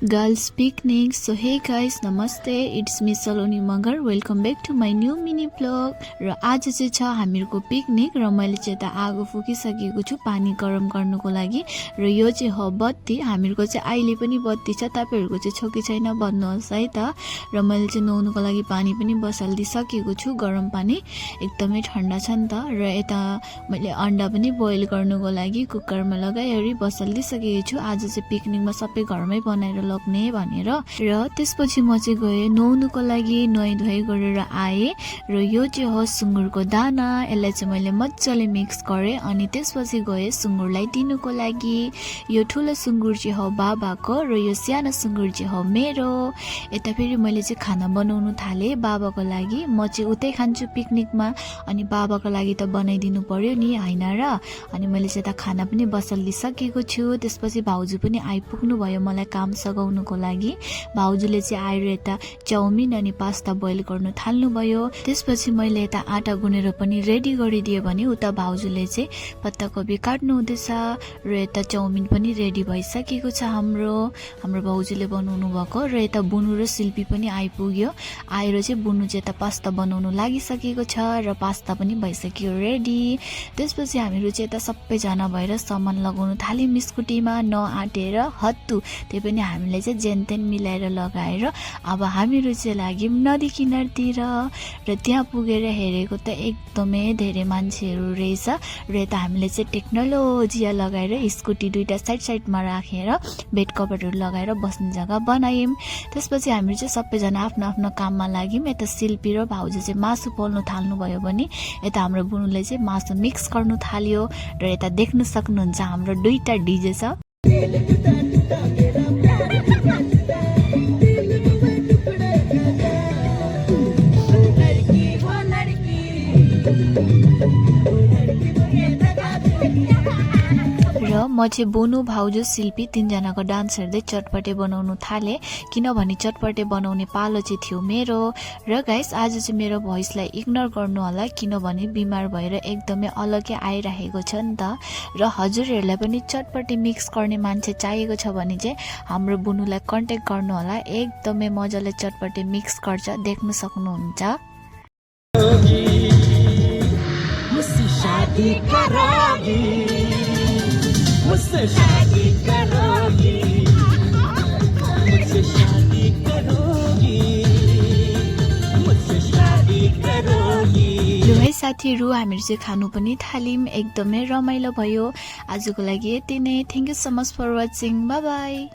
Girls Picnic. So hey guys, namaste. It's me Saloni Magar. Welcome back to my new mini vlog. र आज चाहिँ छ हामीहरूको picnic र मैले चाहिँ त आगो फुकिसकेको छु पानी गरम गर्नको लागि र यो चाहिँ हो बत्ती। हामीहरूको चाहिँ अहिले पनि बत्ती छ, तपाईहरुको चाहिँ छ कि छैन भन्नुहोस् है त। र मैले चाहिँ नुहाउनको लागि पानी पनि बसाल्दिसकेको छु, गरम पानी एकदमै ठन्डा छ नि त। र यता मैले अन्डा पनि बोइल गर्नको लागि कुकरमा लगाइहरी बसाल्दिसकेको छु। आज चाहिँ पिकनिकमा सबै घरमै बनाएर लग्ने भनेर। र त्यसपछि म चाहिँ गए नुहाउनुको लागि, नुहाई धुवाई गरेर आए र यो चाहिँ हो सुँगुरको दाना। यसलाई चाहिँ मैले मजाले मिक्स गरे अनि त्यसपछि गए सुँगुरलाई दिनुको लागि। यो ठुलो सुँगुर चाहिँ हो बाबाको र यो सानो सुँगुर चाहिँ हो मेरो। यता फेरि मैले चाहिँ खाना बनाउनु थाले बाबाको लागि। म चाहिँ उतै खान्छु पिकनिकमा अनि बाबाको लागि त बनाइदिनु पर्यो नि हैन र। अनि मैले चाहिँ त खाना पनि बसालिसकेको छु। त्यसपछि भाउजू पनि आइपुग्नु भयो मलाई काम सघाउनुको लागि। भाउजूले चाहिँ आएर यता चाउमिन अनि पास्ता बोइल गर्नु थाल्नु भयो। त्यसपछि मैले यता आटा गुनेर पनि रेडी गरिदिए भने उता भाउजूले चाहिँ पत्ताकोपी काट्नु हुँदैछ र यता चाउमिन पनि रेडी भइसकेको छ हाम्रो भाउजूले बनाउनु भएको। र यता बुनु र शिल्पी पनि आइपुग्यो। आएर चाहिँ बुनु चाहिँ यता पास्ता बनाउनु लागिसकेको छ र पास्ता पनि भइसक्यो रेडी। त्यसपछि हामीहरू चाहिँ यता सबैजना भएर सामान लगाउनु थाल्यौँ स्कुटीमा नआटेर हत्तु। त्यही पनि हामीले चाहिँ जेनतेन मिलाएर लगाएर अब हामीहरू चाहिँ लाग्यौँ नदी किनारतिर। र त्यहाँ पुगेर हेरेको त एकदमै धेरै मान्छेहरू रहेछ। र यता हामीले चाहिँ टेक्नोलोजिया लगाएर स्कुटी दुईटा साइडमा राखेर बेड कभरहरू लगाएर बस्ने जग्गा बनायौँ। त्यसपछि हामीहरू चाहिँ सबैजना आफ्नो आफ्नो काममा लाग्यौँ। यता शिल्पी र भाउजू चाहिँ मासु पोल्नु थाल्नुभयो भने यता हाम्रो बुनुले चाहिँ मासु मिक्स गर्नु थाल्यो। र यता देख्न सक्नुहुन्छ हाम्रो दुईटा डिजे छ। र म चाहिँ बुनु भाउजू शिल्पी तीनजनाको डान्स हेर्दै चटपटे बनाउनु थाले, किनभने चटपटे बनाउने पालो चाहिँ थियो मेरो। र गाइस आज चाहिँ मेरो भोइसलाई इग्नोर गर्नु होला, किनभने बिमार भएर एकदमै अलग्गै आइरहेको छ नि त। र हजुरहरूलाई पनि चटपटे मिक्स गर्ने मान्छे चाहिएको छ भने चाहिँ हाम्रो बुनुलाई कन्ट्याक्ट गर्नु होला। एकदमै मजाले चटपटे मिक्स गर्छ, देख्न सक्नुहुन्छ। मुझसे शादी करोगी, मुझसे शादी करोगी, मुझसे शादी करोगी। लु है साथीहरू, हामीहरू चाहिँ खानु पनि थाल्यौँ। एकदमै रमाइलो भयो। आजको लागि यति नै। Thank you so much for watching. Bye by.